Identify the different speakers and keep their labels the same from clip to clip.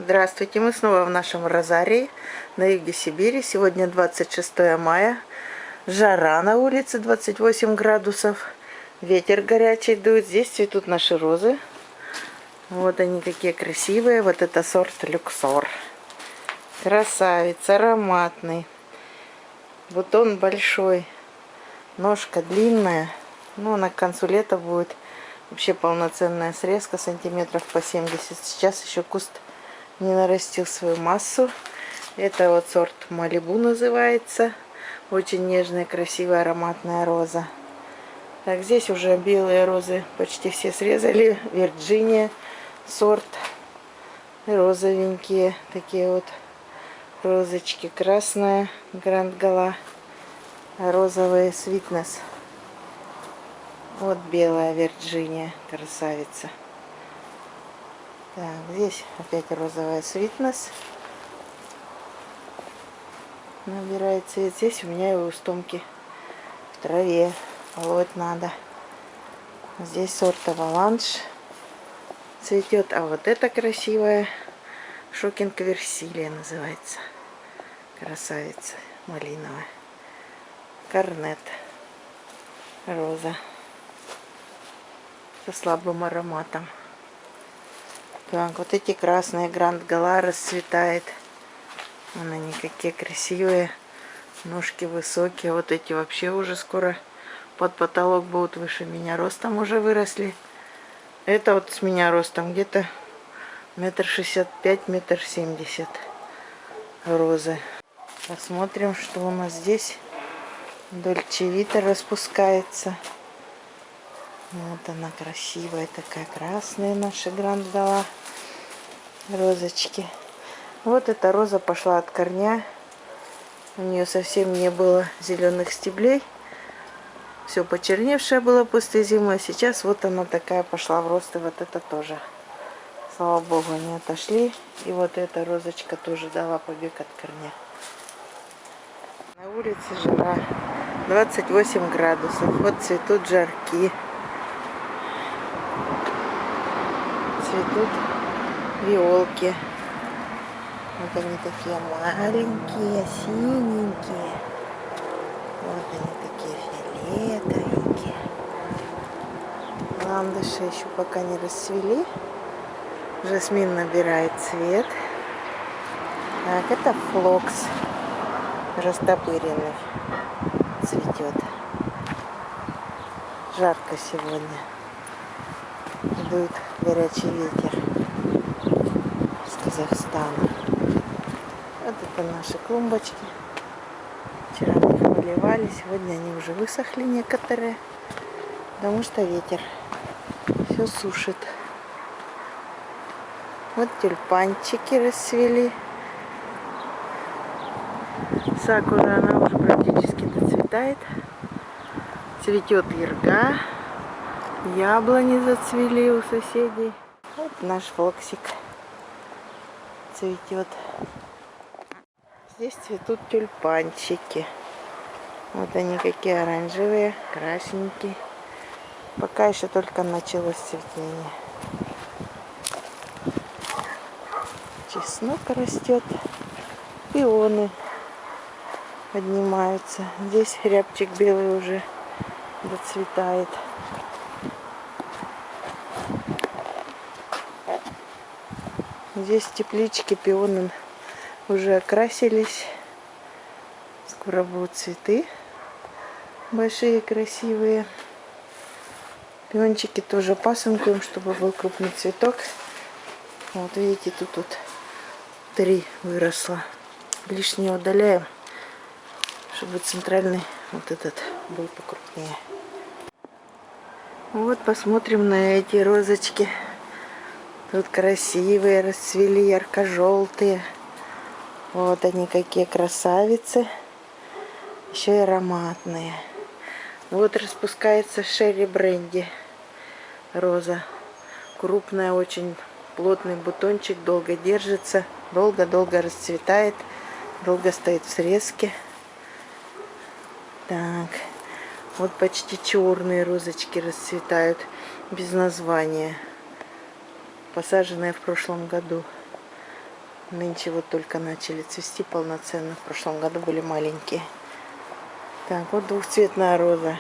Speaker 1: Здравствуйте, мы снова в нашем розарии на юге Сибири. Сегодня 26 мая. Жара на улице, 28 градусов. Ветер горячий дует. Здесь цветут наши розы. Вот они какие красивые. Вот это сорт Люксор. Красавец, ароматный. Бутон большой. Ножка длинная. Ну, она к концу лета будет вообще полноценная срезка, сантиметров по 70. Сейчас еще куст не нарастил свою массу. Это вот сорт Малибу называется. Очень нежная, красивая, ароматная роза. Так, здесь уже белые розы почти все срезали. Вирджиния сорт. Розовенькие такие вот розочки. Красная Гранд Гала. Розовый Свитнес. Вот белая Вирджиния, красавица. Так, здесь опять розовая Свитнес. Набирает цвет. Здесь у меня его устомки в траве. Полоть надо. Здесь сорт Аваланж цветет. А вот это красивая Шокинг Версилия называется. Красавица малиновая. Корнет. Роза. Со слабым ароматом. Так, вот эти красные Гранд Гала расцветает. Вон они какие красивые. Ножки высокие. Вот эти вообще уже скоро под потолок будут выше меня ростом уже выросли. Это вот с меня ростом где-то 1,65 м, 1,70 м розы. Посмотрим, что у нас здесь. Дольче Вита распускается. Вот она красивая такая, красная наша Гранд Гала. Розочки. Вот эта роза пошла от корня. У нее совсем не было зеленых стеблей. Все почерневшее было после зимы. А сейчас вот она такая пошла в рост. И вот это тоже. Слава богу, они отошли. И вот эта розочка тоже дала побег от корня. На улице жара. 28 градусов. Вот цветут жарки. Цветут виолки. Вот они такие маленькие, синенькие. Вот они такие фиолетовенькие. Ландыши еще пока не расцвели. Жасмин набирает цвет. Так, это флокс. Растопыренный. Цветет. Жарко сегодня. Дует горячий ветер с Казахстана. Вот это наши клумбочки. Вчера мы их поливали, сегодня они уже высохли некоторые, потому что ветер все сушит. Вот тюльпанчики расцвели. Сакура, она уже практически доцветает. Цветет ирга. Яблони зацвели у соседей. Вот наш флоксик цветет. Здесь цветут тюльпанчики. Вот они какие оранжевые, красненькие. Пока еще только началось цветение. Чеснок растет. Пионы поднимаются. Здесь рябчик белый уже доцветает. Здесь теплички, пионы уже окрасились. Скоро будут цветы. Большие, красивые. Пиончики тоже пасынкуем, чтобы был крупный цветок. Вот видите, тут вот 3 выросло. Лишнее удаляем, чтобы центральный вот этот был покрупнее. Вот посмотрим на эти розочки. Тут красивые, расцвели, ярко-желтые. Вот они какие красавицы. Еще и ароматные. Вот распускается Шерри Бренди. Роза. Крупная, очень плотный бутончик. Долго держится. Долго-долго расцветает. Долго стоит в срезке. Так. Вот почти черные розочки расцветают. Без названия. Посаженные в прошлом году. Нынче вот только начали цвести полноценно. В прошлом году были маленькие. Так, вот двухцветная роза.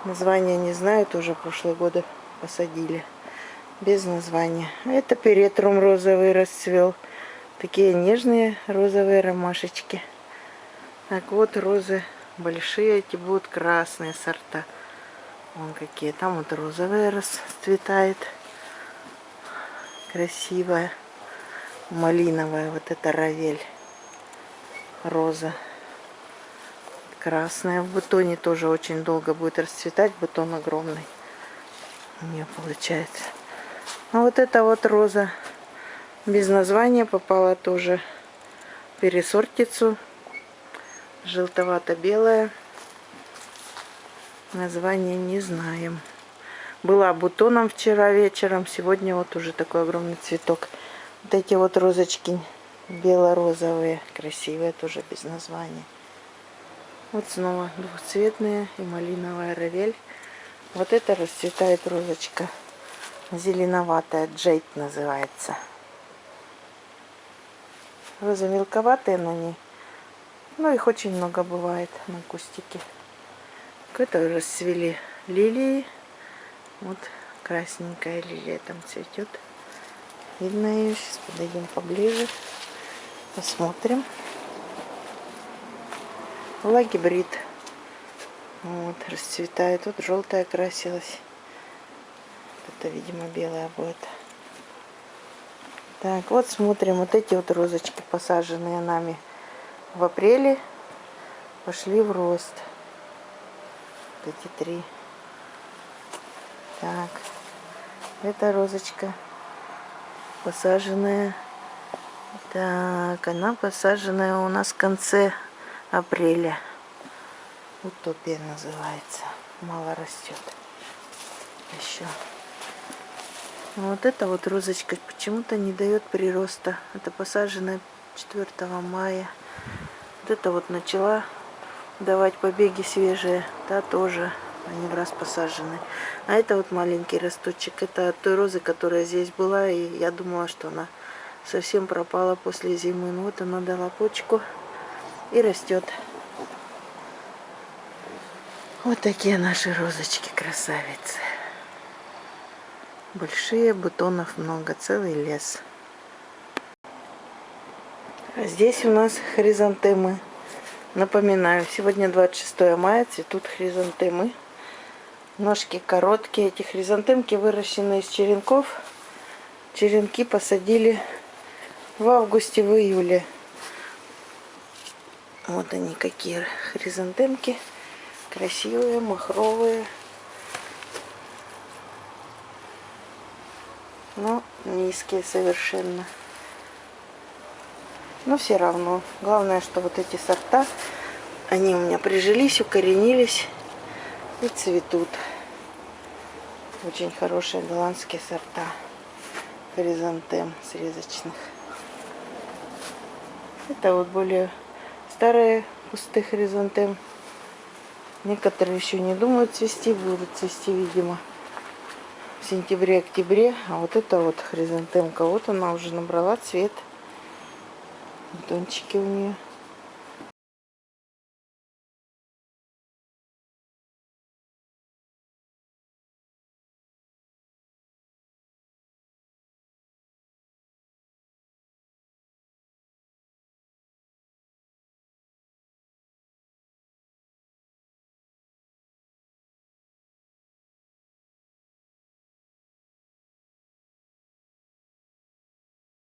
Speaker 1: Название не знаю, тоже прошлые годы посадили. Без названия. А это перетрум розовый расцвел. Такие нежные розовые ромашечки. Так, вот розы большие, эти будут красные сорта. Вон какие. Там вот розовая расцветает. Красивая. Малиновая. Вот это равель. Роза. Красная в бутоне тоже очень долго будет расцветать. Бутон огромный. У нее получается. А вот эта вот роза без названия попала тоже в пересортицу. Желтовато-белая. Название не знаем. Была бутоном вчера вечером. Сегодня вот уже такой огромный цветок. Вот эти вот розочки бело-розовые. Красивые, тоже без названия. Вот снова двухцветные и малиновая равель. Вот это расцветает розочка. Зеленоватая. Джейд называется. Розы мелковатые на ней. Но их очень много бывает на кустике. Это расцвели лилии. Вот красненькая лилия там цветет. Видно ее. Сейчас подойдем поближе. Посмотрим. Лагибрид. Вот, расцветает. Вот желтая красилась. Это, видимо, белая будет. Так, вот смотрим. Вот эти вот розочки, посаженные нами в апреле, пошли в рост. Вот эти три. Так. Эта розочка посаженная. Так, она посаженная у нас в конце апреля. Утопия называется. Мало растет. Еще. Вот эта вот розочка почему-то не дает прироста. Это посаженная 4 мая. Вот это вот начала давать побеги свежие. Та тоже. Они в раз посажены. А это вот маленький росточек. Это от той розы, которая здесь была. И я думала, что она совсем пропала после зимы. Ну вот она дала почку и растет. Вот такие наши розочки, красавицы. Большие, бутонов много, целый лес. А здесь у нас хризантемы. Напоминаю, сегодня 26 мая, цветут хризантемы. Ножки короткие. Эти хризантемки выращены из черенков. Черенки посадили в августе, в июле. Вот они какие хризантемки. Красивые, махровые. Но низкие совершенно. Но все равно. Главное, что вот эти сорта, они у меня прижились, укоренились и цветут. Очень хорошие голландские сорта хризантем срезочных. Это вот более старые кусты хризантем. Некоторые еще не думают цвести, будут цвести, видимо, в сентябре-октябре. А вот это вот хризантемка, вот она уже набрала цвет. Бутончики у нее.